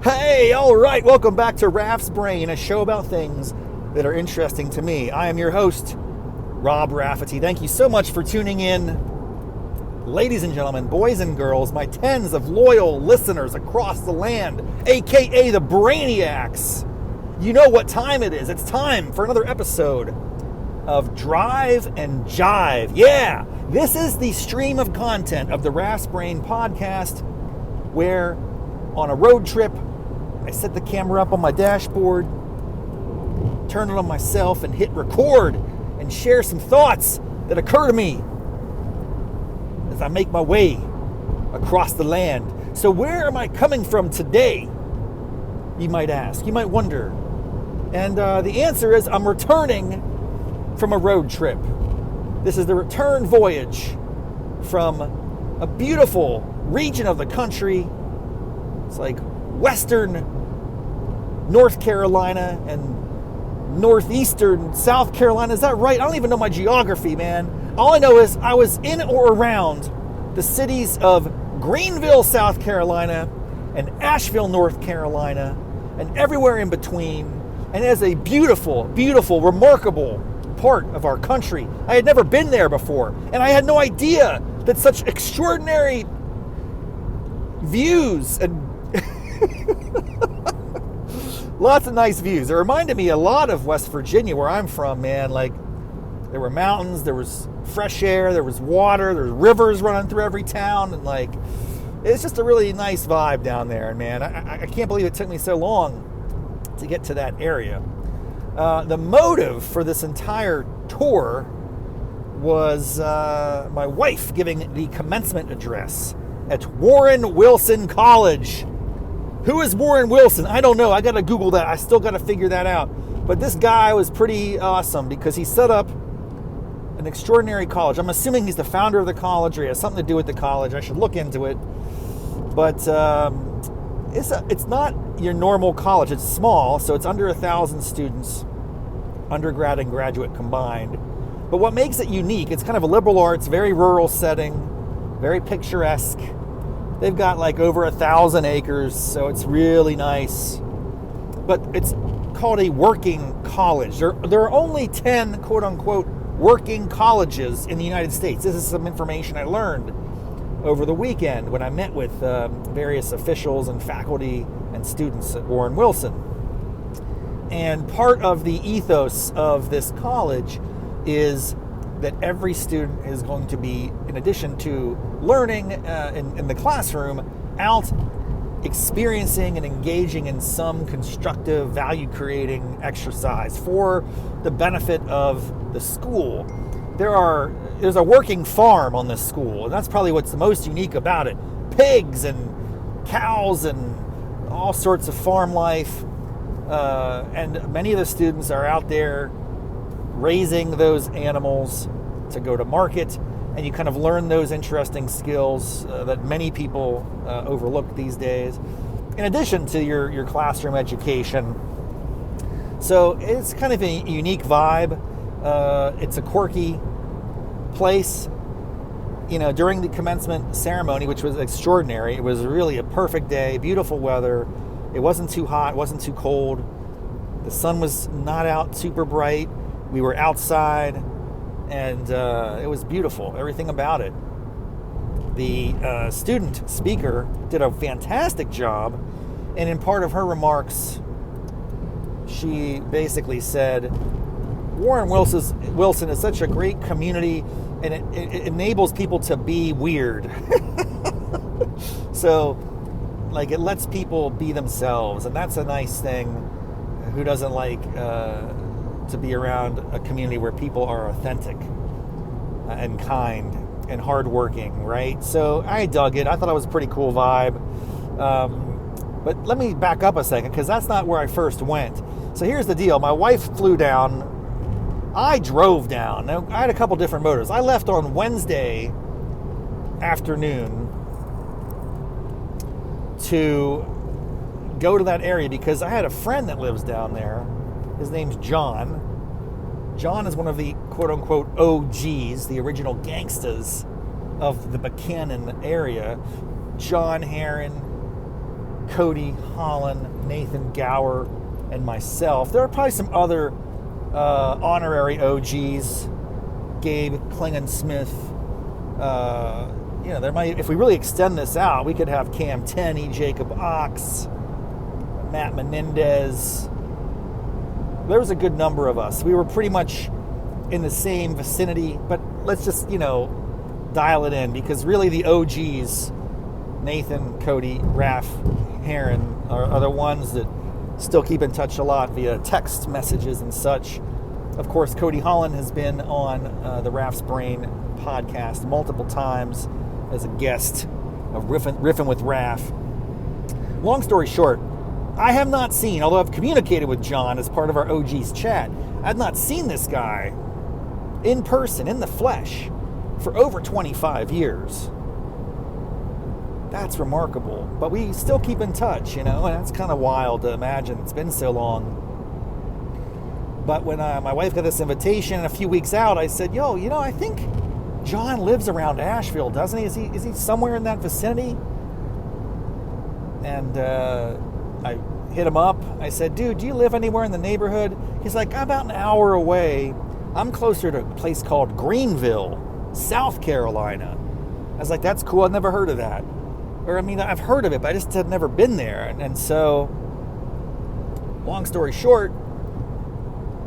Hey, all right, welcome back to Raff's Brain, a show about things that are interesting to me. I am your host, Rob Raffety. Thank you so much for tuning in. Ladies and gentlemen, boys and girls, my tens of loyal listeners across the land, aka the Brainiacs. You know what time it is. It's time for another episode of Drive and Jive. Yeah, this is the stream of content of the Raff's Brain podcast where on a road trip, I set the camera up on my dashboard, turn it on myself, and hit record and share some thoughts that occur to me as I make my way across the land. So where am I coming from today? You might ask. You might wonder. And the answer is I'm returning from a road trip. This is the return voyage from a beautiful region of the country. It's like western North Carolina and northeastern South Carolina. Is that right? I don't even know my geography, man. All I know is I was in or around the cities of Greenville, South Carolina, and Asheville, North Carolina, and everywhere in between. And it is a beautiful, beautiful, remarkable part of our country. I had never been there before, and I had no idea that such extraordinary views and lots of nice views. It reminded me a lot of West Virginia, where I'm from, man. Like, there were mountains, there was fresh air, there was water, there were rivers running through every town, and like, it's just a really nice vibe down there. And man, I can't believe it took me so long to get to that area. The motive for this entire tour was my wife giving the commencement address at Warren Wilson College. Who is Warren Wilson? I don't know. I got to Google that. I still got to figure that out. But this guy was pretty awesome because he set up an extraordinary college. I'm assuming he's the founder of the college or he has something to do with the college. I should look into it. But it's not your normal college. It's small, so it's under 1,000 students, undergrad and graduate combined. But what makes it unique, it's kind of a liberal arts, very rural setting, very picturesque. They've got like over 1,000 acres, so it's really nice. But it's called a working college. There are only 10, quote unquote, working colleges in the United States. This is some information I learned over the weekend when I met with various officials and faculty and students at Warren Wilson. And part of the ethos of this college is that every student is going to be, in addition to learning in the classroom, out experiencing and engaging in some constructive value-creating exercise for the benefit of the school. There's a working farm on this school, and that's probably what's the most unique about it. Pigs and cows and all sorts of farm life. And many of the students are out there raising those animals to go to market, and you kind of learn those interesting skills that many people overlook these days, in addition to your classroom education. So it's kind of a unique vibe. It's a quirky place. You know, during the commencement ceremony, which was extraordinary, it was really a perfect day, beautiful weather. It wasn't too hot, wasn't too cold. The sun was not out super bright. We were outside, and it was beautiful, everything about it. The student speaker did a fantastic job, and in part of her remarks, she basically said, Warren Wilson is such a great community, and it enables people to be weird. So, like, it lets people be themselves, and that's a nice thing. Who doesn't like to be around a community where people are authentic and kind and hardworking, right? So I dug it. I thought it was a pretty cool vibe. But let me back up a second, because that's not where I first went. So here's the deal. My wife flew down. I drove down. Now, I had a couple different motives. I left on Wednesday afternoon to go to that area because I had a friend that lives down there. His name's John. John is one of the quote-unquote OGs, the original gangsters of the Buchanan area. John Herron, Cody Holland, Nathan Gower, and myself. There are probably some other honorary OGs, Gabe Klingon-Smith. There might, if we really extend this out, we could have Cam Tenney, Jacob Ox, Matt Menendez. There was a good number of us. We were pretty much in the same vicinity, but let's just, dial it in, because really the OGs, Nathan, Cody, Raff, Heron, are the ones that still keep in touch a lot via text messages and such. Of course, Cody Holland has been on the Raff's Brain podcast multiple times as a guest of Riffin' with Raff. Long story short, I have not seen, although I've communicated with John as part of our OG's chat, I've not seen this guy in person, in the flesh, for over 25 years. That's remarkable. But we still keep in touch, and that's kind of wild to imagine. It's been so long. But when my wife got this invitation a few weeks out, I said, I think John lives around Asheville, doesn't he? Is he somewhere in that vicinity? And I hit him up. I said, dude, do you live anywhere in the neighborhood? He's like, I'm about an hour away. I'm closer to a place called Greenville, South Carolina. I was like, that's cool. I've never heard of that. I've heard of it, but I just had never been there. And so, long story short,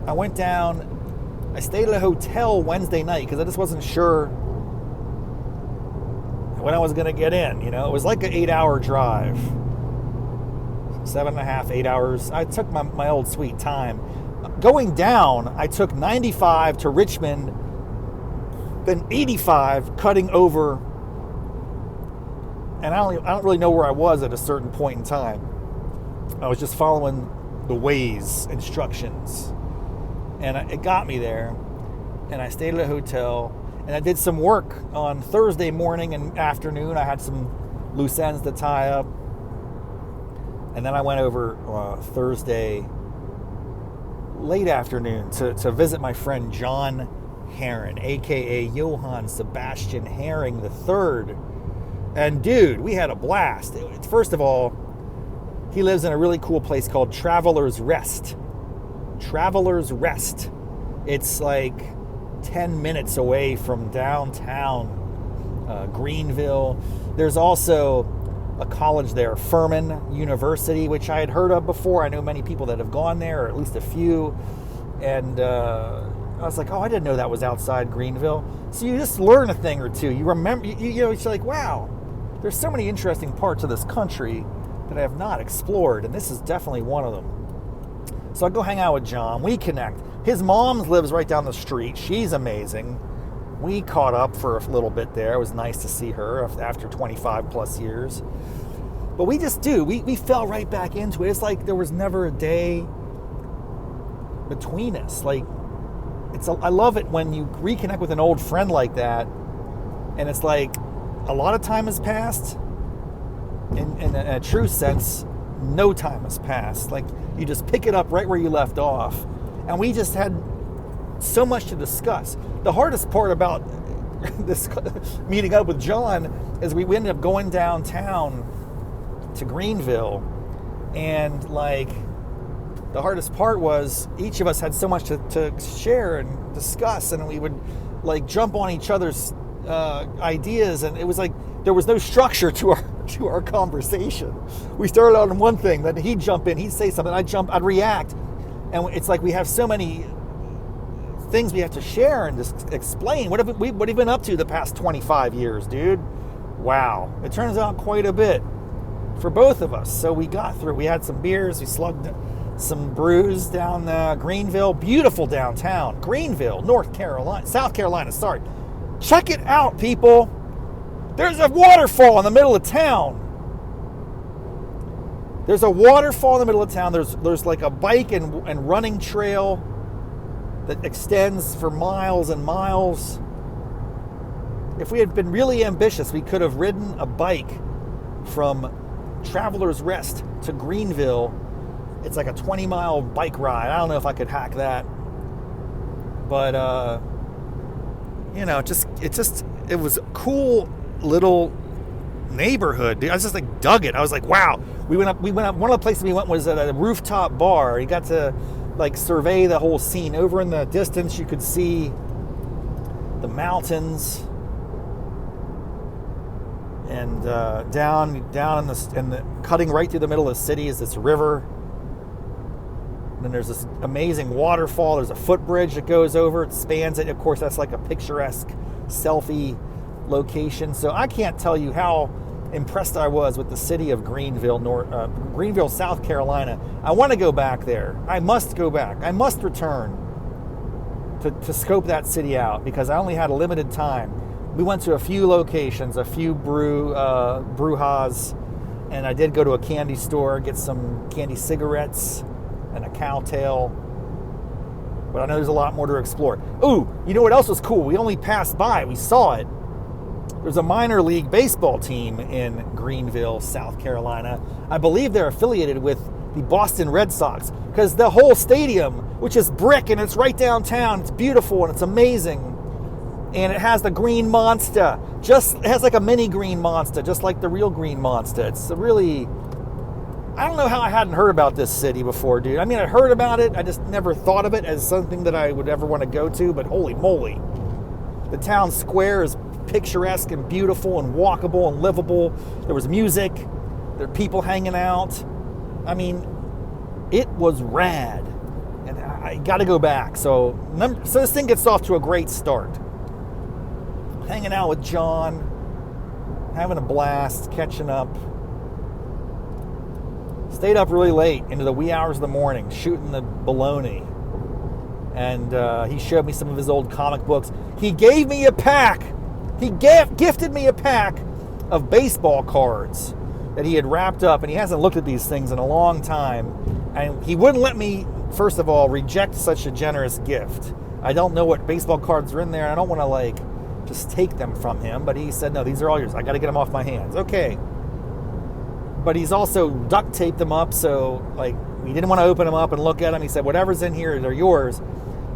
I went down. I stayed at a hotel Wednesday night because I just wasn't sure when I was going to get in. It was like an 8-hour drive. 7.5, 8 hours. I took my old sweet time. Going down, I took 95 to Richmond, then 85 cutting over, and I don't really know where I was at a certain point in time. I was just following the Waze instructions, and it got me there, and I stayed at a hotel, and I did some work on Thursday morning and afternoon. I had some loose ends to tie up, and then I went over Thursday late afternoon to visit my friend John Heron, aka Johann Sebastian Herring III. And dude, we had a blast. First of all, he lives in a really cool place called Traveler's Rest. Traveler's Rest. It's like 10 minutes away from downtown Greenville. There's also a college there, Furman University, which I had heard of before. I know many people that have gone there, or at least a few. And I was like, I didn't know that was outside Greenville. So you just learn a thing or two. You remember, it's like, wow, there's so many interesting parts of this country that I have not explored, and this is definitely one of them. So I go hang out with John. We connect. His mom lives right down the street. She's amazing. We caught up for a little bit there. It was nice to see her after 25 plus years. But we just we fell right back into it. It's like there was never a day between us. Like, I love it when you reconnect with an old friend like that, and it's like a lot of time has passed. In a true sense, no time has passed. Like, you just pick it up right where you left off. And we just had so much to discuss. The hardest part about this meeting up with John is we ended up going downtown to Greenville, and like the hardest part was each of us had so much to share and discuss, and we would like jump on each other's ideas, and it was like there was no structure to our conversation. We started out on one thing, then he'd jump in, he'd say something, I'd react, and it's like we have so many things we have to share and just explain. What have you been up to the past 25 years, dude? Wow. It turns out quite a bit for both of us. So we got through. We had some beers. We slugged some brews down Greenville. Beautiful downtown. Greenville, South Carolina, sorry. Check it out, people. There's a waterfall in the middle of town. There's a waterfall in the middle of town. There's like a bike and running trail that extends for miles and miles. If we had been really ambitious, we could have ridden a bike from Traveler's Rest to Greenville. It's like a 20-mile bike ride. I don't know if I could hack that. But, it was a cool little neighborhood. I was just like, dug it. I was like, wow, We went up. One of the places we went was at a rooftop bar. You got to like survey the whole scene. Over in the distance, you could see the mountains, and down in the cutting right through the middle of the city is this river. And then there's this amazing waterfall. There's a footbridge that goes over. It spans it. Of course, that's like a picturesque selfie location. So I can't tell you how impressed I was with the city of Greenville, Greenville, South Carolina. I want to go back there. I must go back. I must return to scope that city out because I only had a limited time. We went to a few locations, a few brewhas, and I did go to a candy store, get some candy cigarettes and a cowtail. But I know there's a lot more to explore. Ooh, you know what else was cool? We only passed by. We saw it. There's a minor league baseball team in Greenville, South Carolina. I believe they're affiliated with the Boston Red Sox because the whole stadium, which is brick and it's right downtown, it's beautiful and it's amazing. And it has the green monster. It has like a mini green monster, just like the real green monster. It's a really, I don't know how I hadn't heard about this city before, dude. I mean, I heard about it. I just never thought of it as something that I would ever want to go to, but holy moly. The town square is picturesque and beautiful and walkable and livable. There was music. There were people hanging out. I mean, it was rad. And I got to go back. So this thing gets off to a great start. Hanging out with John, having a blast, catching up. Stayed up really late into the wee hours of the morning, shooting the baloney. And he showed me some of his old comic books. He gave me a pack. He gifted me a pack of baseball cards that he had wrapped up, and he hasn't looked at these things in a long time. And he wouldn't let me, first of all, reject such a generous gift. I don't know what baseball cards are in there. I don't want to just take them from him, but he said, no, these are all yours. I got to get them off my hands. Okay. But he's also duct taped them up, so we didn't want to open them up and look at them. He said, whatever's in here, they're yours.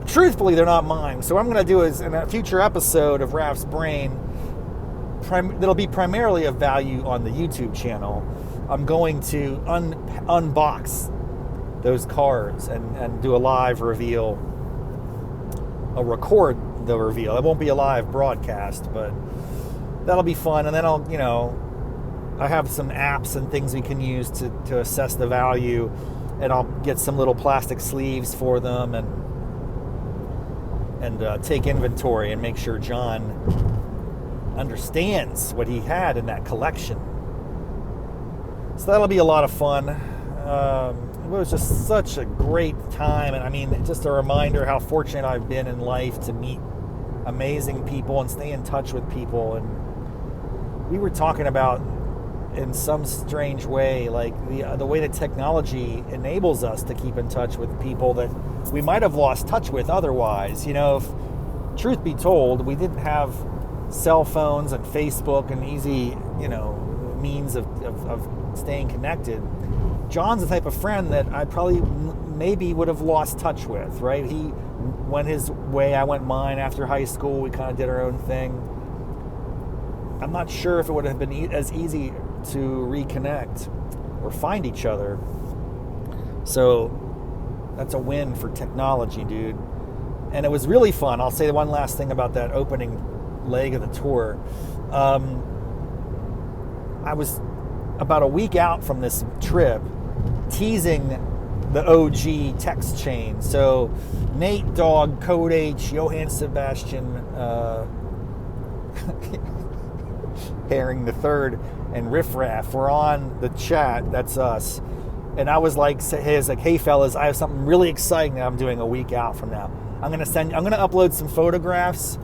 Truthfully, they're not mine. So what I'm going to do is, in a future episode of Raff's Brain, that'll be primarily of value on the YouTube channel, I'm going to unbox those cards and do a live reveal. I'll record the reveal. It won't be a live broadcast, but that'll be fun. And then I have some apps and things we can use to assess the value, and I'll get some little plastic sleeves for them and take inventory and make sure John understands what he had in that collection. So that'll be a lot of fun. It was just such a great time, and I mean, just a reminder how fortunate I've been in life to meet amazing people and stay in touch with people. And we were talking about, in some strange way, the way that technology enables us to keep in touch with people that we might have lost touch with otherwise. If truth be told, we didn't have cell phones and Facebook and easy, means of staying connected. John's the type of friend that I probably maybe would have lost touch with, right? He went his way, I went mine. After high school, we kind of did our own thing. I'm not sure if it would have been as easy to reconnect or find each other. So that's a win for technology, dude. And it was really fun. I'll say one last thing about that opening leg of the tour. I was about a week out from this trip teasing the OG text chain. So Nate Dogg, Code H, Johann Sebastian, Herring the Third, and Riff Raff were on the chat. That's us. And I was like, hey fellas, I have something really exciting that I'm doing a week out from now. I'm gonna upload some photographs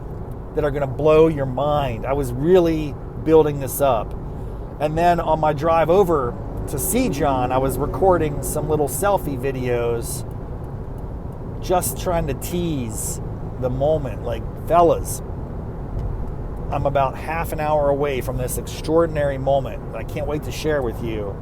that are gonna blow your mind. I was really building this up. And then on my drive over to see John, I was recording some little selfie videos, just trying to tease the moment. Fellas, I'm about half an hour away from this extraordinary moment that I can't wait to share with you.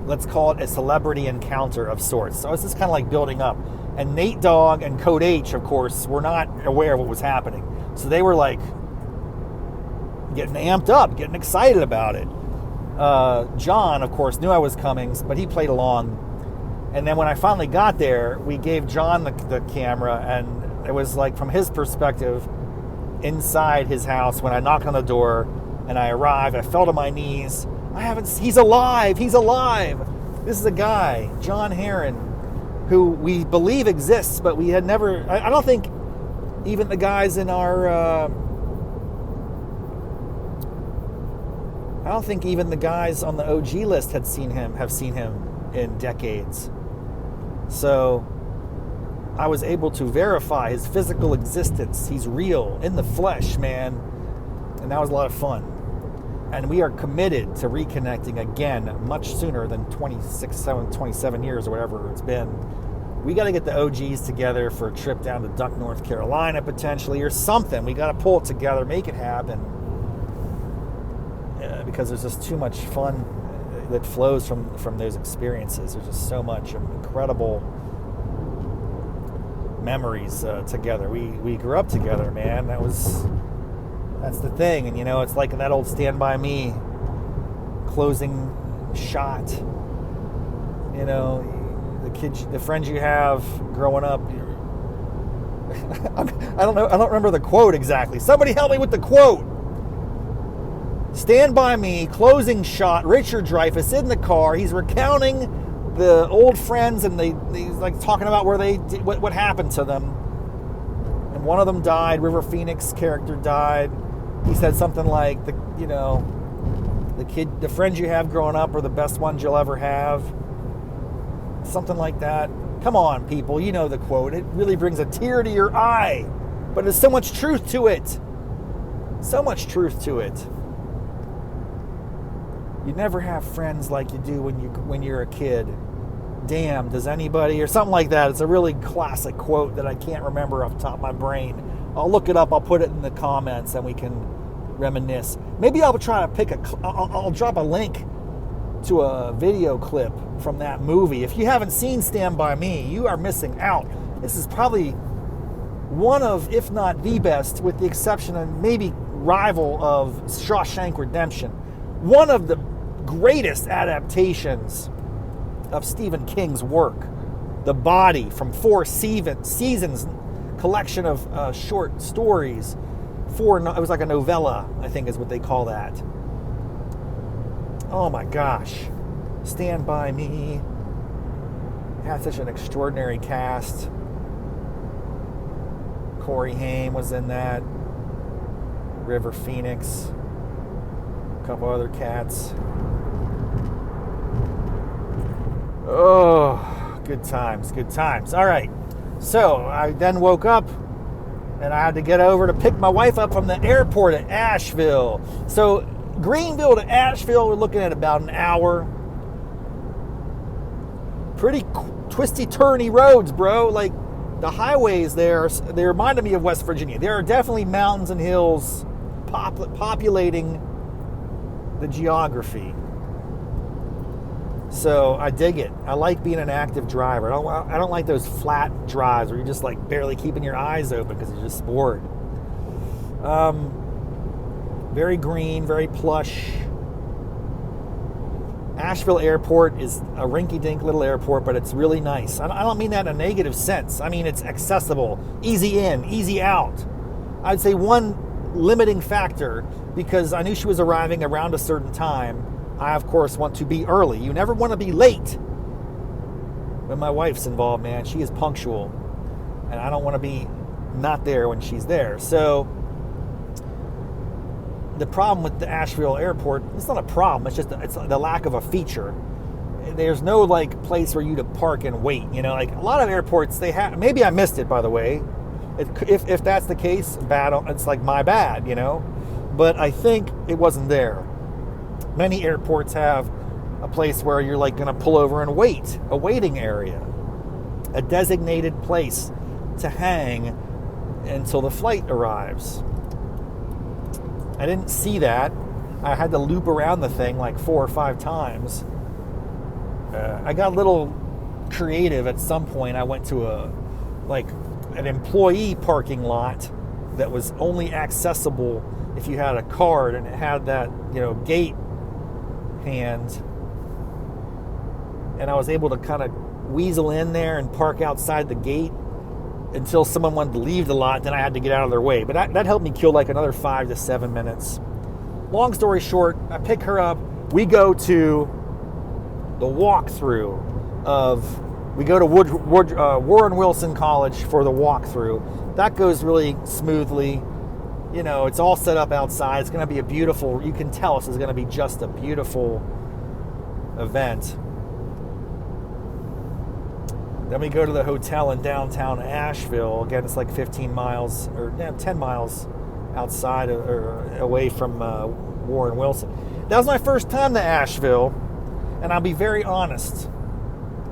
Let's call it a celebrity encounter of sorts. So it's just kind of building up. And Nate Dogg and Code H, of course, were not aware of what was happening. So they were getting amped up, getting excited about it. John, of course, knew I was coming, but he played along. And then when I finally got there, we gave John the camera, and it was like from his perspective inside his house when I knocked on the door and I arrived. I fell to my knees. He's alive. He's alive. This is a guy, John Heron, who we believe exists, but we had never, I don't think even the guys in our, I don't think even the guys on the OG list have seen him in decades. So I was able to verify his physical existence. He's real, in the flesh, man. And that was a lot of fun. And we are committed to reconnecting again much sooner than 27 years or whatever it's been. We got to get the OGs together for a trip down to Duck, North Carolina, potentially, or something. We got to pull it together, make it happen. Because there's just too much fun that flows from those experiences. There's just so much incredible memories together. We grew up together, man. That's the thing. And it's like that old Stand By Me closing shot. The friends you have growing up. I don't know. I don't remember the quote exactly. Somebody help me with the quote. Stand By Me, closing shot, Richard Dreyfuss in the car. He's recounting the old friends, and he's like talking about where they did, what happened to them. And one of them died. River Phoenix character died. He said something like, the friends you have growing up are the best ones you'll ever have. Something like that. Come on, people, you know the quote. It really brings a tear to your eye, but there's so much truth to it. So much truth to it. You never have friends like you do when you're a kid. Damn, does anybody? Or something like that. It's a really classic quote that I can't remember off the top of my brain. I'll look it up. I'll put it in the comments and we can reminisce. Maybe I'll try to I'll drop a link to a video clip from that movie. If you haven't seen Stand By Me, you are missing out. This is probably one of, if not the best, with the exception and maybe rival of Shawshank Redemption, one of the greatest adaptations of Stephen King's work. The Body, from 4 seasons, collection of short stories. It was like a novella, I think is what they call that. Oh my gosh. Stand By Me. It had such an extraordinary cast. Corey Haim was in that. River Phoenix. A couple other cats. Oh, good times, good times. All right. So I then woke up and I had to get over to pick my wife up from the airport at Asheville. So Greenville to Asheville, we're looking at about an hour. Pretty twisty, turny roads, bro. Like the highways there, they reminded me of West Virginia. There are definitely mountains and hills populating the geography. So I dig it. I like being an active driver. I don't like those flat drives where you're just like barely keeping your eyes open because you're just bored. Very green, very plush. Asheville Airport is a rinky-dink little airport, but it's really nice. I don't mean that in a negative sense. I mean it's accessible, easy in, easy out. I'd say one limiting factor, because I knew she was arriving around a certain time, I, of course, want to be early. You never want to be late. When my wife's involved, man, she is punctual. And I don't want to be not there when she's there. So the problem with the Asheville airport, it's not a problem. It's the lack of a feature. There's no like place for you to park and wait. Like a lot of airports, they have. Maybe I missed it, by the way. If that's the case, bad. It's like my bad, But I think it wasn't there. Many airports have a place where you're like going to pull over and wait, a waiting area, a designated place to hang until the flight arrives. I didn't see that. I had to loop around the thing like 4 or 5 times. I got a little creative at some point. I went to an employee parking lot that was only accessible if you had a card, and it had that, gate hand. And I was able to kind of weasel in there and park outside the gate until someone wanted to leave the lot. Then I had to get out of their way. But that helped me kill like another 5 to 7 minutes. Long story short, I pick her up. We go to the walkthrough of, we go to Warren Wilson College for the walkthrough. That goes really smoothly. You know, it's all set up outside. It's going to be a beautiful, you can tell this is going to be just a beautiful event. Then we go to the hotel in downtown Asheville. Again, it's like 15 miles or 10 miles outside or away from Warren Wilson. That was my first time to Asheville, and I'll be very honest,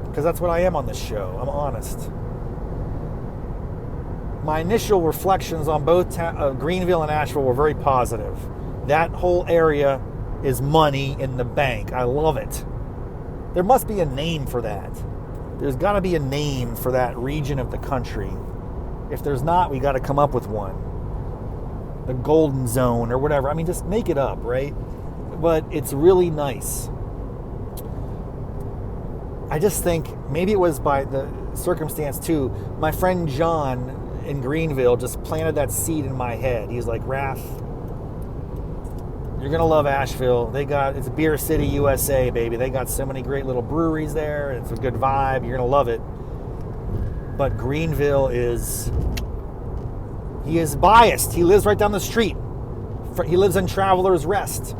because that's what I am on this show. I'm honest. My initial reflections on both Greenville and Asheville were very positive. That whole area is money in the bank. I love it. There must be a name for that. There's got to be a name for that region of the country. If there's not, we got to come up with one. The Golden Zone or whatever. I mean, just make it up, right? But it's really nice. I just think maybe it was by the circumstance too. My friend John in Greenville just planted that seed in my head. He's like, Raff, you're going to love Asheville. It's Beer City, USA, baby. They got so many great little breweries there. It's a good vibe. You're going to love it. But Greenville he is biased. He lives right down the street. He lives in Travelers Rest,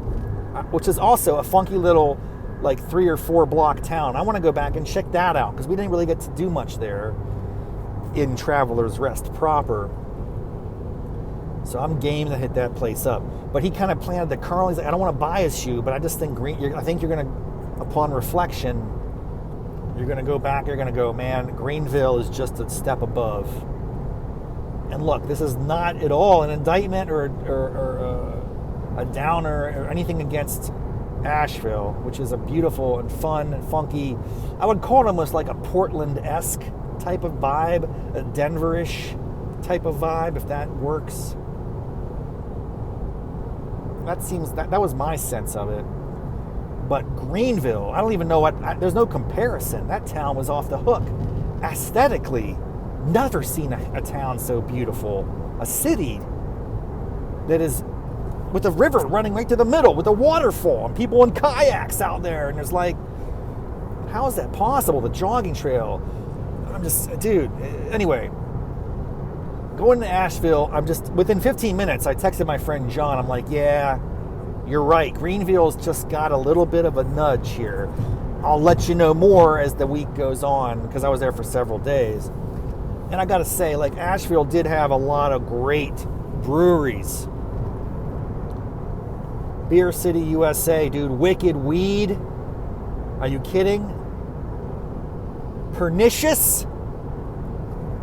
which is also a funky little, like 3 or 4 block town. I want to go back and check that out because we didn't really get to do much there in Travelers Rest proper. So I'm game to hit that place up. But he kind of planted the kernel. He's like, I don't want to bias you, but I just think I think you're going to, upon reflection, you're going to go back. You're going to go, man, Greenville is just a step above. And look, this is not at all an indictment or a downer or anything against Asheville, which is a beautiful and fun and funky, I would call it almost like a Portland-esque type of vibe, a Denver-ish type of vibe, if that works. That was my sense of it. But Greenville, I don't even know there's no comparison. That town was off the hook. Aesthetically, never seen a town so beautiful. A city that is with a river running right to the middle, with a waterfall, and people in kayaks out there. And there's like, how is that possible? The jogging trail. I'm just, dude, anyway. Going to Asheville, within 15 minutes, I texted my friend John. I'm like, yeah, you're right. Greenville's just got a little bit of a nudge here. I'll let you know more as the week goes on, because I was there for several days. And I got to say, like, Asheville did have a lot of great breweries. Beer City, USA, dude. Wicked Weed. Are you kidding? Pernicious.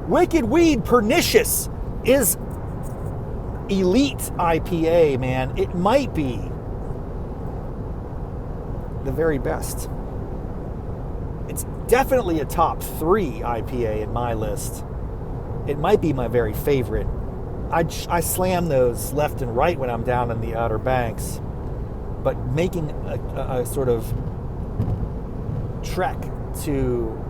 Wicked Weed Pernicious is elite IPA, man. It might be the very best. It's definitely a top 3 IPA in my list. It might be my very favorite. I slam those left and right when I'm down in the Outer Banks. But making a sort of trek to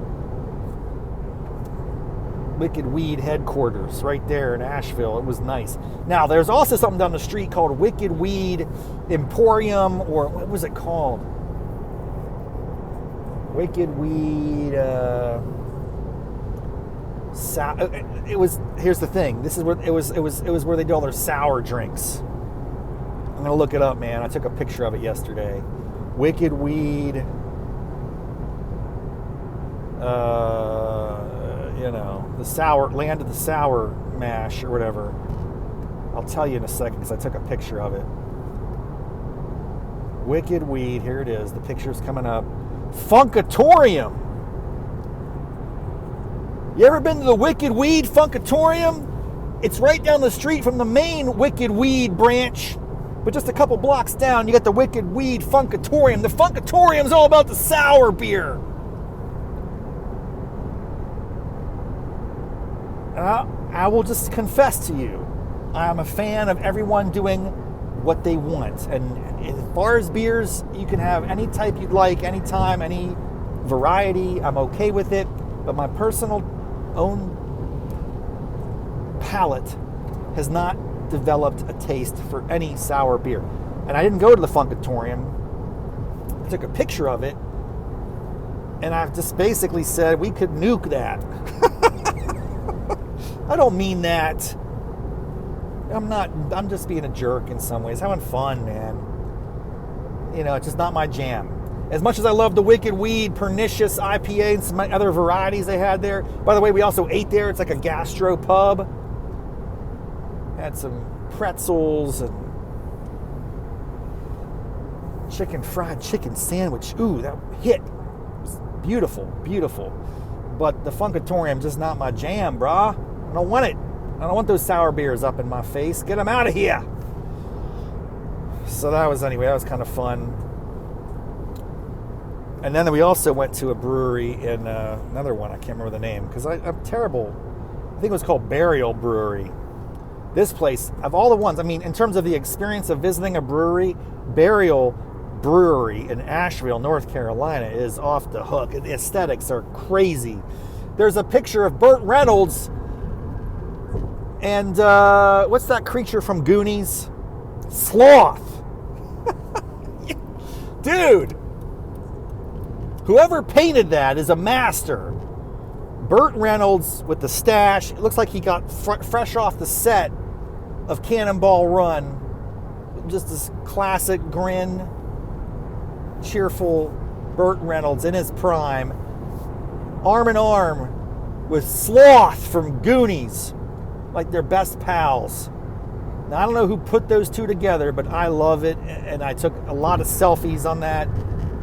Wicked Weed headquarters right there in Asheville, it was nice. Now, there's also something down the street called Wicked Weed Emporium, or what was it called? Wicked Weed here's the thing. This is where it was where they do all their sour drinks. I'm gonna look it up, man. I took a picture of it yesterday. Wicked Weed, the sour land of the sour mash or whatever. I'll tell you in a second because I took a picture of it. Wicked Weed, here it is. The picture's coming up. Funkatorium. You ever been to the Wicked Weed Funkatorium? It's right down the street from the main Wicked Weed branch. But just a couple blocks down, you got the Wicked Weed Funkatorium. The Funkatorium's all about the sour beer. I will just confess to you, I'm a fan of everyone doing what they want. And as far as beers, you can have any type you'd like, anytime, any variety. I'm okay with it. But my personal own palate has not developed a taste for any sour beer. And I didn't go to the Funkatorium. I took a picture of it, and I've just basically said we could nuke that. I don't mean that. I'm just being a jerk in some ways, having fun, man. You know, it's just not my jam. As much as I love the Wicked Weed, Pernicious IPA, and some other varieties they had there. By the way, we also ate there. It's like a gastro pub. Had some pretzels and fried chicken sandwich. Ooh, that hit. It was beautiful, beautiful. But the Funkatorium just not my jam, brah. I don't want it. I don't want those sour beers up in my face. Get them out of here. So that was kind of fun. And then we also went to a brewery in another one. I can't remember the name because I'm terrible. I think it was called Burial Brewery. This place, of all the ones, I mean, in terms of the experience of visiting a brewery, Burial Brewery in Asheville, North Carolina is off the hook. The aesthetics are crazy. There's a picture of Burt Reynolds and what's that creature from Goonies? Sloth. Dude, whoever painted that is a master. Burt Reynolds with the stash. It looks like he got fresh off the set of Cannonball Run. Just this classic grin. Cheerful Burt Reynolds in his prime. Arm in arm with Sloth from Goonies. Like they're best pals. Now, I don't know who put those two together, but I love it. And I took a lot of selfies on that.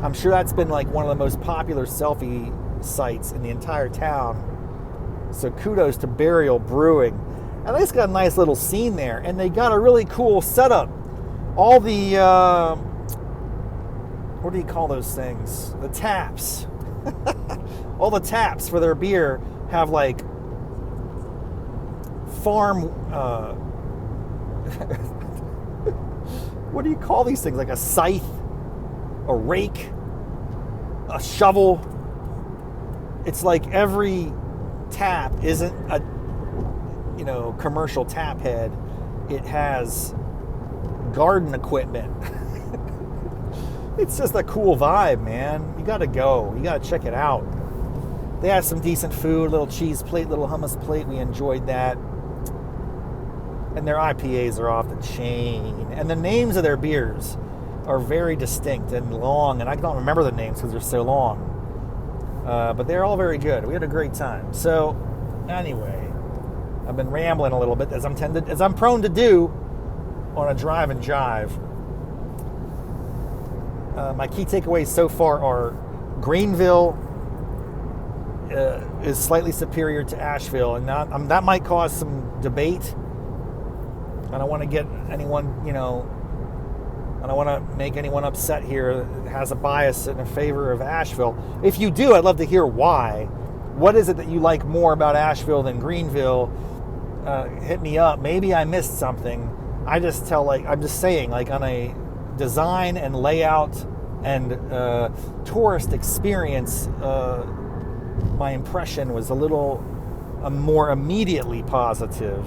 I'm sure that's been like one of the most popular selfie sites in the entire town. So kudos to Burial Brewing. And they just got a nice little scene there. And they got a really cool setup. All the, what do you call those things? The taps. All the taps for their beer have like farm, what do you call these things? Like a scythe, a rake, a shovel. It's like every tap isn't a, commercial tap head. It has garden equipment. It's just a cool vibe, man. You gotta go. You gotta check it out. They have some decent food, a little cheese plate, little hummus plate. We enjoyed that. And their IPAs are off the chain. And the names of their beers are very distinct and long. And I don't remember the names because they're so long. But they're all very good. We had a great time. So, anyway, I've been rambling a little bit as I'm prone to do on a Drive and Jive. My key takeaways so far are Greenville is slightly superior to Asheville, and that might cause some debate. I don't want to get anyone, I don't want to make anyone upset here that has a bias in favor of Asheville. If you do, I'd love to hear why. What is it that you like more about Asheville than Greenville? Hit me up. Maybe I missed something. I'm just saying, like on a design and layout and tourist experience, my impression was a little more immediately positive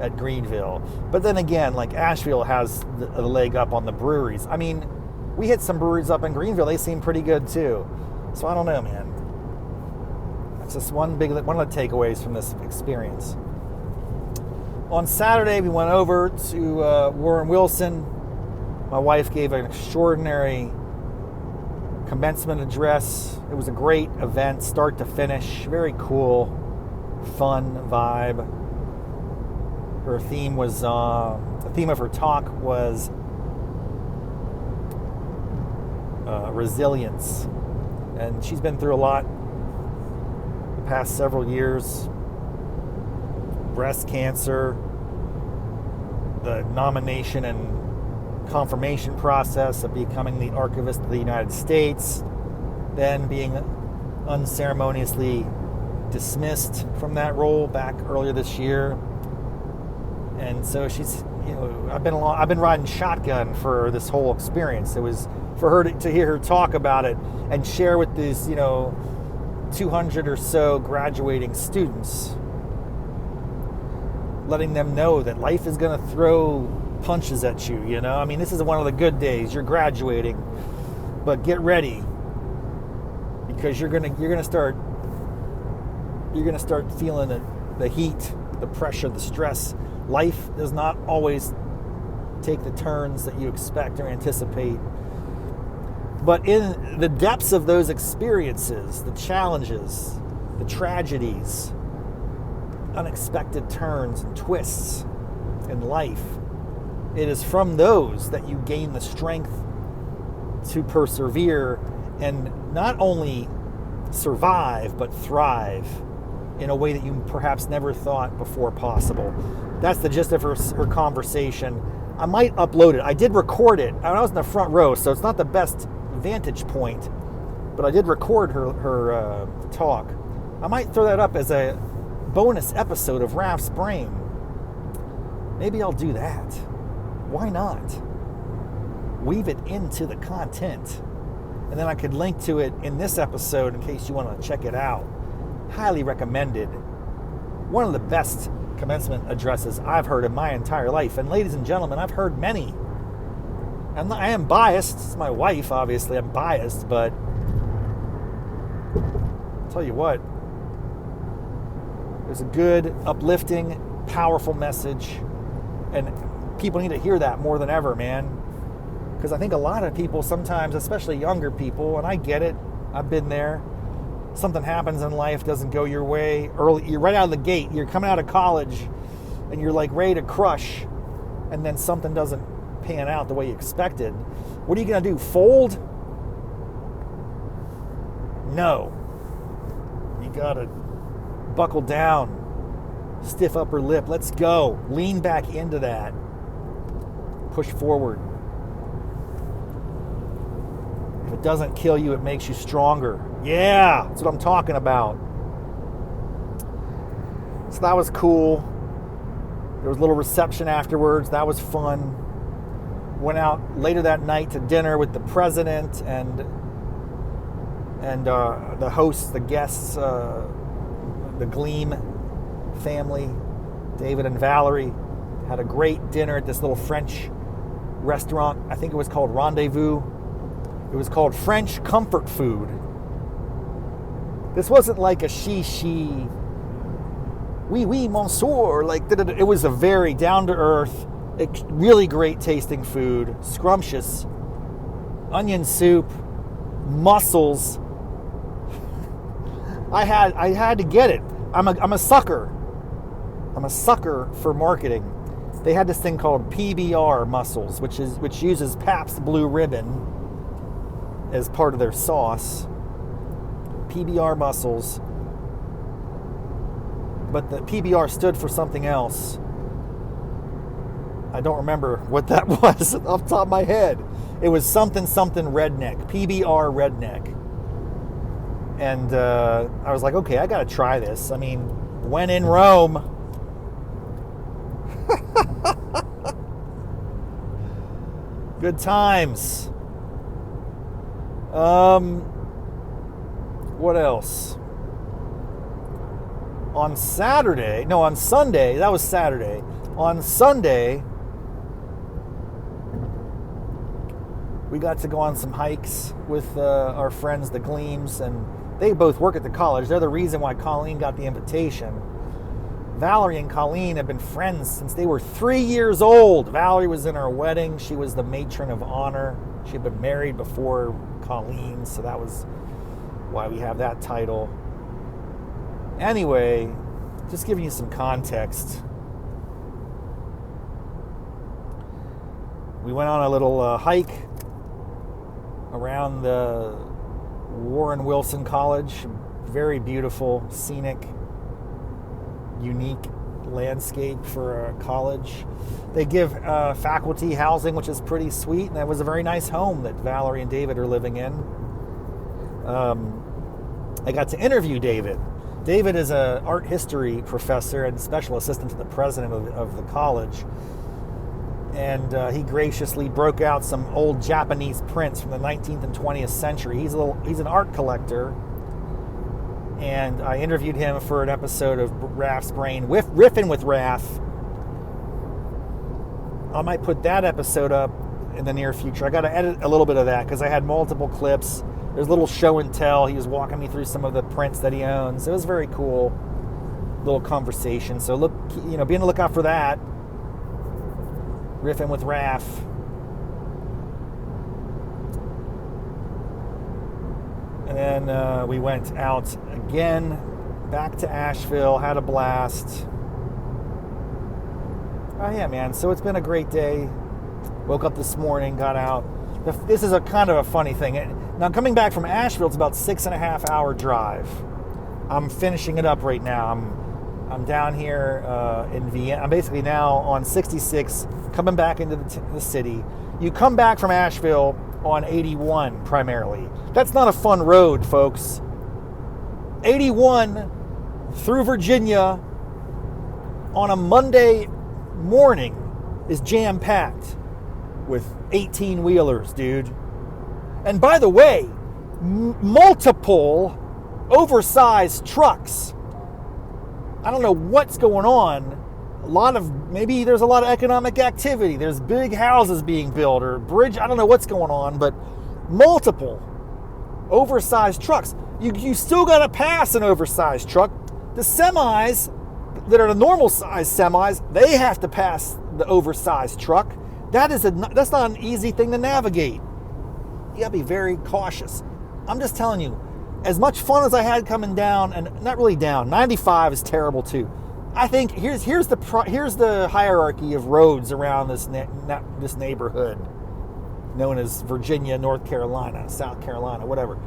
at Greenville. But then again, like Asheville has the leg up on the breweries. I mean, we hit some breweries up in Greenville. They seem pretty good too. So I don't know, man. That's just one of the takeaways from this experience. On Saturday, we went over to Warren Wilson. My wife gave an extraordinary commencement address. It was a great event, start to finish. Very cool, fun vibe. Her theme was, the theme of her talk was resilience. And she's been through a lot the past several years. Breast cancer, the nomination and confirmation process of becoming the Archivist of the United States, then being unceremoniously dismissed from that role back earlier this year. And so she's, I've been riding shotgun for this whole experience. It was for her to hear her talk about it and share with these 200 or so graduating students, letting them know that life is going to throw punches at you. I mean, this is one of the good days. You're graduating, but get ready, because you're gonna start feeling the heat, the pressure, the stress. Life does not always take the turns that you expect or anticipate. But in the depths of those experiences, the challenges, the tragedies, unexpected turns and twists in life, it is from those that you gain the strength to persevere and not only survive, but thrive in a way that you perhaps never thought before possible. That's the gist of her conversation. I might upload it. I did record it. I was in the front row, so it's not the best vantage point, but I did record her talk. I might throw that up as a bonus episode of Raff's Brain. Maybe I'll do that. Why not? Weave it into the content. And then I could link to it in this episode in case you want to check it out. Highly recommended. One of the best commencement addresses I've heard in my entire life. And ladies and gentlemen, I've heard many. And I am biased. It's my wife, obviously. I'm biased, but I'll tell you what. There's a good, uplifting, powerful message. And people need to hear that more than ever, man. Because I think a lot of people sometimes, especially younger people, and I get it, I've been there, something happens in life, doesn't go your way early, you're right out of the gate, you're coming out of college, and you're like ready to crush, and then something doesn't pan out the way you expected. What are you going to do, fold? No. You got to buckle down, stiff upper lip, let's go, lean back into that, push forward. If it doesn't kill you, it makes you stronger. Yeah, that's what I'm talking about. So that was cool. There was a little reception afterwards. That was fun. Went out later that night to dinner with the president and the hosts, the guests, the Gleam family, David and Valerie. Had a great dinner at this little French restaurant. I think it was called Rendezvous. It was called French Comfort Food. This wasn't like a she, oui, monsieur. Like, it was a very down-to-earth, really great tasting food, scrumptious, onion soup, mussels. I had to get it. I'm a sucker. I'm a sucker for marketing. They had this thing called PBR mussels, which uses Pabst Blue Ribbon as part of their sauce. PBR mussels. But the PBR stood for something else. I don't remember what that was off the top of my head. It was something redneck. PBR redneck. And I was like, okay, I gotta try this. I mean, when in Rome. Good times. What else? On Sunday, that was Saturday. On Sunday, we got to go on some hikes with our friends, the Gleams, and they both work at the college. They're the reason why Colleen got the invitation. Valerie and Colleen have been friends since they were 3 years old. Valerie was in her wedding. She was the matron of honor. She had been married before Colleen, so that was why we have that title. Anyway, just giving you some context. We went on a little hike around the Warren Wilson College. Very beautiful, scenic, unique landscape for a college. They give faculty housing, which is pretty sweet, and that was a very nice home that Valerie and David are living in. I got to interview David. David is an art history professor and special assistant to the president of the college. And he graciously broke out some old Japanese prints from the 19th and 20th century. He's an art collector. And I interviewed him for an episode of Raff's Brain, Riffing with Raff. I might put that episode up in the near future. I got to edit a little bit of that because I had multiple clips. There's a little show and tell. He was walking me through some of the prints that he owns. It was very cool. Little conversation. So look, be on the lookout for that. Riffing with Raff. And then we went out again, back to Asheville, had a blast. Oh yeah, man. So it's been a great day. Woke up this morning, got out. This is a kind of a funny thing. Now coming back from Asheville, it's about 6.5 hour drive. I'm finishing it up right now. I'm down here in Vienna. I'm basically now on 66, coming back into the city. You come back from Asheville on 81 primarily. That's not a fun road, folks. 81 through Virginia on a Monday morning is jam-packed with 18-wheelers, dude. And by the way, multiple oversized trucks. I don't know what's going on. Maybe there's a lot of economic activity. There's big houses being built or bridge. I don't know what's going on, but multiple oversized trucks. You still got to pass an oversized truck. The semis that are the normal size semis, they have to pass the oversized truck. That's not an easy thing to navigate. You got to be very cautious. I'm just telling you, as much fun as I had coming down, and not really down, 95 is terrible too. I think here's the hierarchy of roads around this neighborhood known as Virginia, North Carolina, South Carolina, whatever.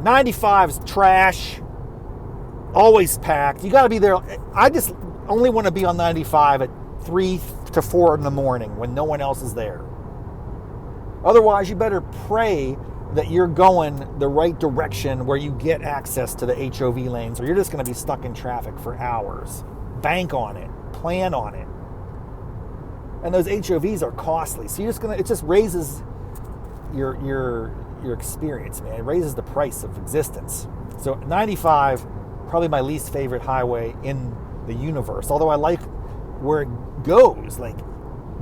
95 is trash, always packed. You got to be there. I just only want to be on 95 at 3 to 4 in the morning when no one else is there. Otherwise, you better pray that you're going the right direction where you get access to the HOV lanes, or you're just going to be stuck in traffic for hours. Bank on it. Plan on it. And those HOVs are costly. So it just raises your experience, man. It raises the price of existence. So 95, probably my least favorite highway in the universe. Although I like where it goes, like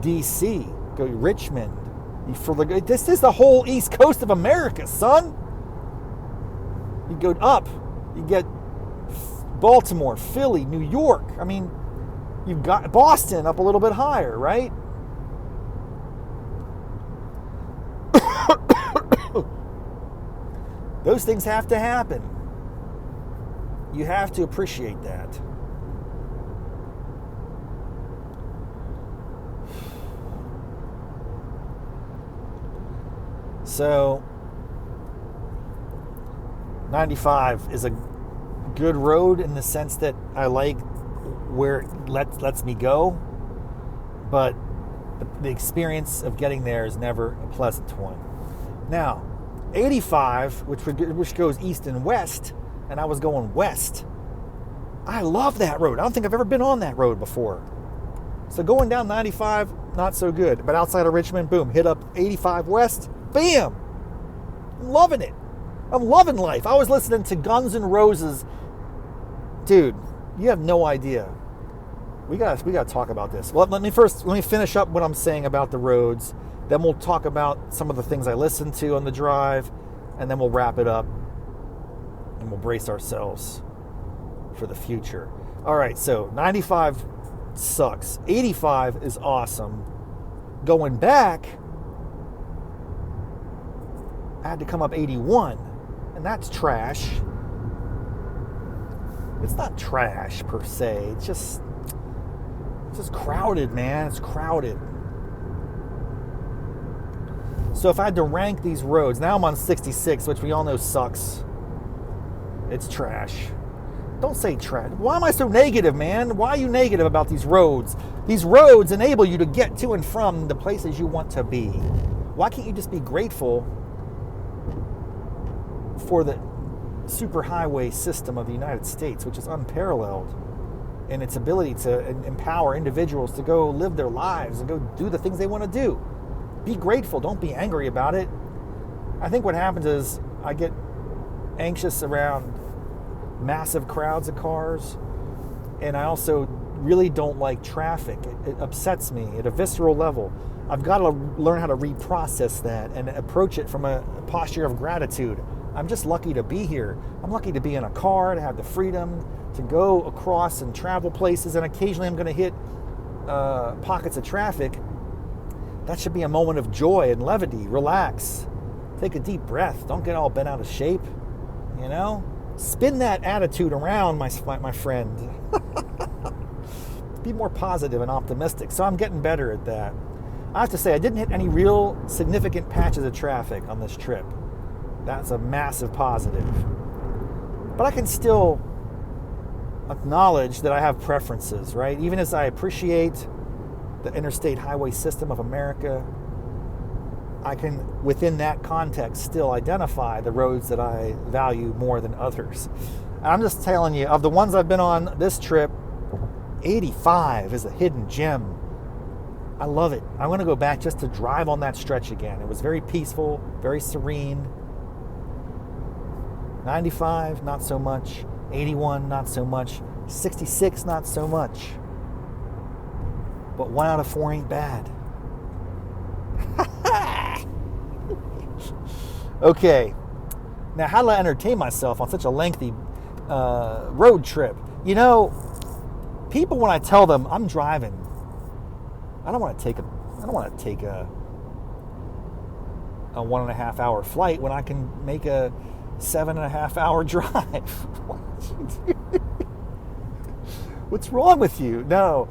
DC, go to Richmond. This is the whole East Coast of America, son. You go up, you get Baltimore, Philly, New York. I mean, you've got Boston up a little bit higher, right? Those things have to happen. You have to appreciate that. So 95 is a good road in the sense that I like where it lets me go, but the experience of getting there is never a pleasant one. Now, 85, which goes east and west, and I was going west. I love that road. I don't think I've ever been on that road before. So going down 95, not so good. But outside of Richmond, boom, hit up 85 west. Bam! I'm loving it. I'm loving life. I was listening to Guns N' Roses. Dude, you have no idea. We gotta talk about this. Well, let me finish up what I'm saying about the roads. Then we'll talk about some of the things I listened to on the drive, and then we'll wrap it up and we'll brace ourselves for the future. All right, so 95 sucks. 85 is awesome. Going back, I had to come up 81, and that's trash. It's not trash per se. It's just crowded, man. It's crowded. So if I had to rank these roads, now I'm on 66, which we all know sucks. It's trash. Don't say trash. Why am I so negative, man? Why are you negative about these roads? These roads enable you to get to and from the places you want to be. Why can't you just be grateful for the superhighway system of the United States, which is unparalleled? and its ability to empower individuals to go live their lives and go do the things they want to do. Be grateful. Don't be angry about it. I think what happens is I get anxious around massive crowds of cars, and I also really don't like traffic. It upsets me at a visceral level. I've got to learn how to reprocess that and approach it from a posture of gratitude. I'm just lucky to be here. I'm lucky to be in a car, to have the freedom to go across and travel places, and occasionally I'm going to hit pockets of traffic. That should be a moment of joy and levity. Relax. Take a deep breath. Don't get all bent out of shape. You know? Spin that attitude around, my friend. Be more positive and optimistic. So I'm getting better at that. I have to say, I didn't hit any real significant patches of traffic on this trip. That's a massive positive. But I can still acknowledge that I have preferences, right? Even as I appreciate the interstate highway system of America, I can, within that context, still identify the roads that I value more than others. And I'm just telling you, of the ones I've been on this trip, 85 is a hidden gem. I love it. I want to go back just to drive on that stretch again. It was very peaceful, very serene. 95, not so much. 81, not so much. 66, not so much. But 1 out of 4 ain't bad. Okay. Now, how do I entertain myself on such a lengthy road trip? You know, people, when I tell them I'm driving, I don't want to take a 1.5 hour flight when I can make a 7.5 hour drive. What's wrong with you? No.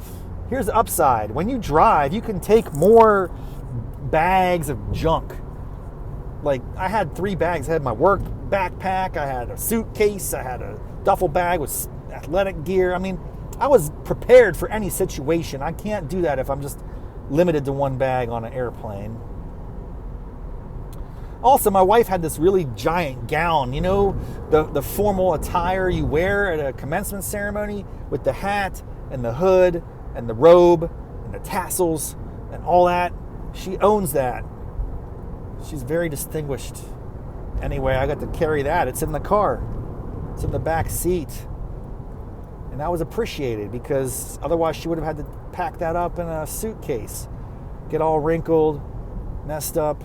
Here's the upside. When you drive, you can take more bags of junk. Like, I had 3 bags. I had my work backpack, I had a suitcase, I had a duffel bag with athletic gear. I mean, I was prepared for any situation. I can't do that if I'm just limited to 1 bag on an airplane. Also, my wife had this really giant gown, you know, the formal attire you wear at a commencement ceremony with the hat and the hood and the robe and the tassels and all that. She owns that. She's very distinguished. Anyway, I got to carry that. It's in the car. It's in the back seat. And that was appreciated because otherwise she would have had to pack that up in a suitcase, get all wrinkled, messed up.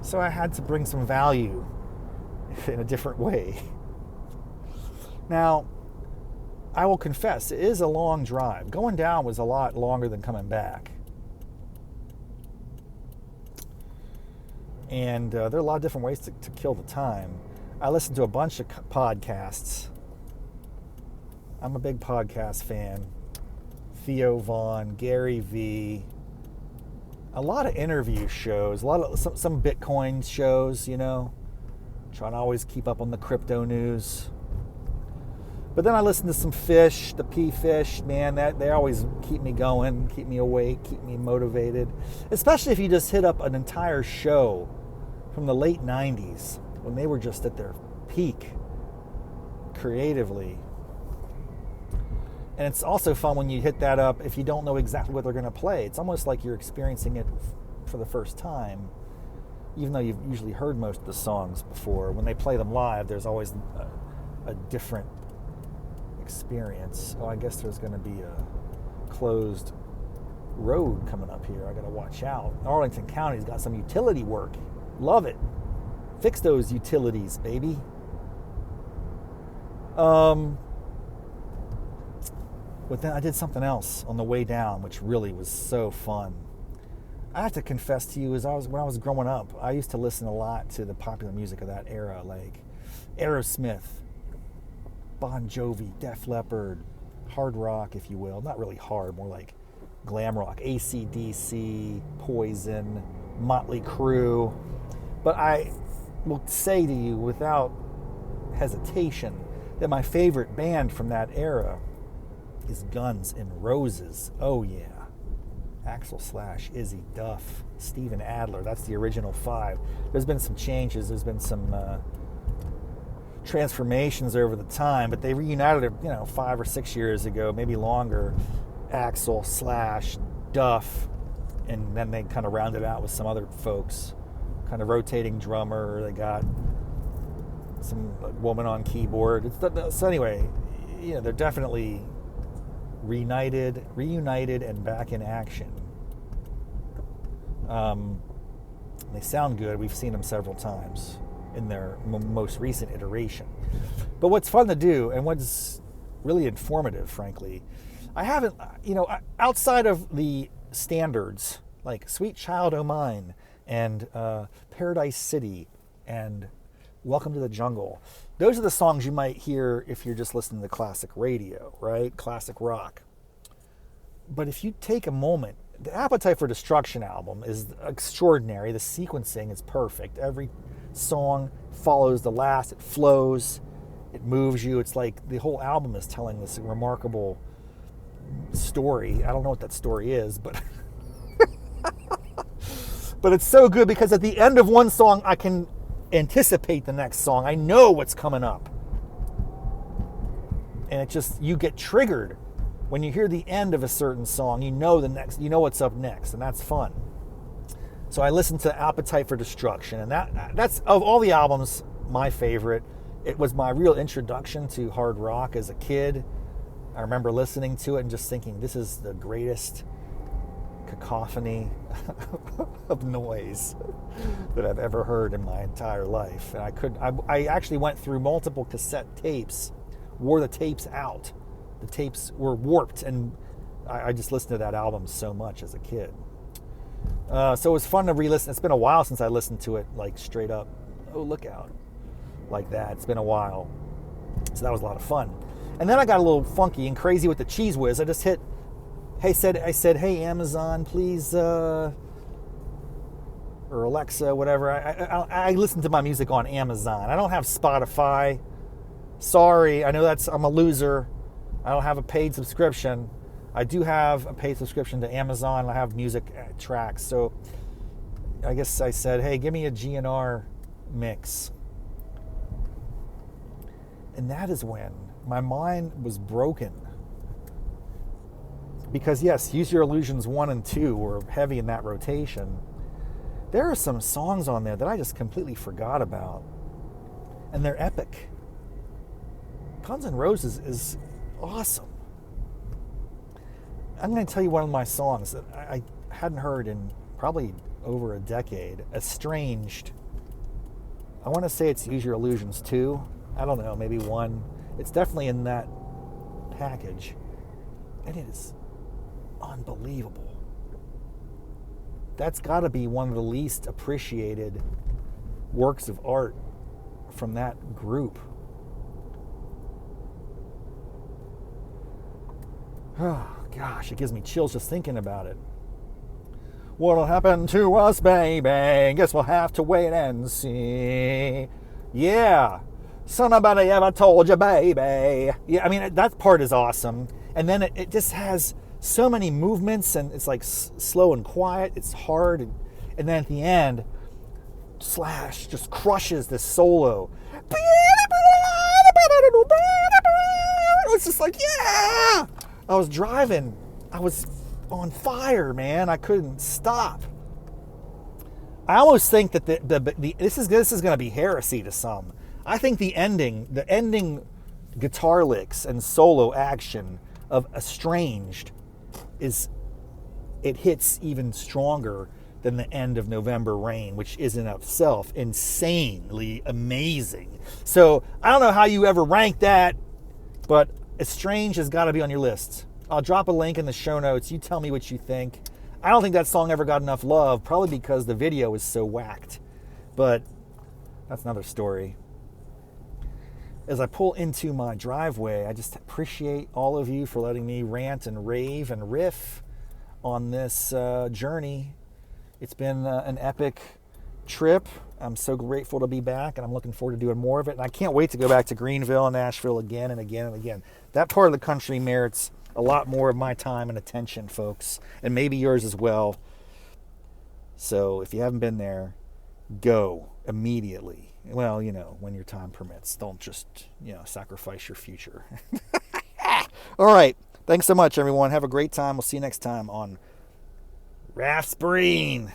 So I had to bring some value in a different way. Now, I will confess, it is a long drive. Going down was a lot longer than coming back. And there are a lot of different ways to kill the time. I listened to a bunch of podcasts. I'm a big podcast fan. Theo Vaughn, Gary Vee. A lot of interview shows, a lot of some Bitcoin shows, you know. Trying to always keep up on the crypto news. But then I listen to some Fish, the P-Fish, man, that they always keep me going, keep me awake, keep me motivated. Especially if you just hit up an entire show from the late 90s when they were just at their peak creatively. And it's also fun when you hit that up if you don't know exactly what they're going to play. It's almost like you're experiencing it for the first time, even though you've usually heard most of the songs before. When they play them live, there's always a different experience. Oh, I guess there's going to be a closed road coming up here. I got to watch out. Arlington County's got some utility work. Love it. Fix those utilities, baby. But then I did something else on the way down, which really was so fun. I have to confess to you, when I was growing up, I used to listen a lot to the popular music of that era, like Aerosmith, Bon Jovi, Def Leppard, hard rock, if you will. Not really hard, more like glam rock. AC/DC, Poison, Motley Crue. But I will say to you without hesitation that my favorite band from that era is Guns N' Roses. Oh yeah. Axl Slash, Izzy Duff, Steven Adler. That's the original 5. There's been some changes. There's been some transformations over the time, but they reunited, 5 or 6 years ago, maybe longer. Axel, Slash, Duff, and then they kind of rounded out with some other folks, kind of rotating drummer. They got some woman on keyboard. So anyway, they're definitely reunited, and back in action. They sound good. We've seen them several times in their most recent iteration. But what's fun to do, and what's really informative, frankly, I haven't, outside of the standards like Sweet Child O' Mine and Paradise City and Welcome to the Jungle. Those are the songs you might hear if you're just listening to classic radio, right? Classic rock. But if you take a moment, the Appetite for Destruction album is extraordinary. The sequencing is perfect. Every song follows the last. It flows. It moves you. It's like the whole album is telling this remarkable story. I don't know what that story is, but but it's so good because at the end of one song, I can anticipate the next song. I know what's coming up. And you get triggered when you hear the end of a certain song. You know what's up next, and that's fun. So I listened to Appetite for Destruction, and that's, of all the albums, my favorite. It was my real introduction to hard rock as a kid. I remember listening to it and just thinking, this is the greatest cacophony of noise that I've ever heard in my entire life. And I actually went through multiple cassette tapes, wore the tapes out. The tapes were warped, and I just listened to that album so much as a kid. So it was fun to re-listen. It's been a while since I listened to it, like straight up, oh, look out, like that. It's been a while. So that was a lot of fun. And then I got a little funky and crazy with the Cheese Whiz. I just hit, I said, hey, Amazon, please, or Alexa, whatever. I listen to my music on Amazon. I don't have Spotify. Sorry, I know I'm a loser. I don't have a paid subscription. I do have a paid subscription to Amazon. I have music tracks. So I guess I said, hey, give me a GNR mix. And that is when my mind was broken. Because yes, Use Your Illusions 1 and 2 were heavy in that rotation. There are some songs on there that I just completely forgot about. And they're epic. Guns N' Roses is awesome. I'm going to tell you one of my songs that I hadn't heard in probably over a decade. Estranged. I want to say it's Use Your Illusions 2. I don't know, maybe 1. It's definitely in that package. And it is unbelievable. That's got to be one of the least appreciated works of art from that group. Oh, gosh, it gives me chills just thinking about it. What'll happen to us, baby? Guess we'll have to wait and see. Yeah. So nobody ever told you, baby. Yeah, I mean, that part is awesome. And then it just has so many movements, and it's like slow and quiet. It's hard. And then at the end, Slash just crushes this solo. It's just like, yeah! I was driving. I was on fire, man. I couldn't stop. I almost think that this is going to be heresy to some. I think the ending guitar licks and solo action of Estranged it hits even stronger than the end of November Rain, which is in itself insanely amazing. So I don't know how you ever rank that, but Estranged has got to be on your list. I'll drop a link in the show notes. You tell me what you think. I don't think that song ever got enough love, probably because the video is so whacked. But that's another story. As I pull into my driveway, I just appreciate all of you for letting me rant and rave and riff on this journey. It's been an epic trip. I'm so grateful to be back, and I'm looking forward to doing more of it. And I can't wait to go back to Greenville and Asheville again and again and again. That part of the country merits a lot more of my time and attention, folks, and maybe yours as well. So if you haven't been there, go immediately. Well, when your time permits. Don't just, sacrifice your future. All right. Thanks so much, everyone. Have a great time. We'll see you next time on Raff's Brain.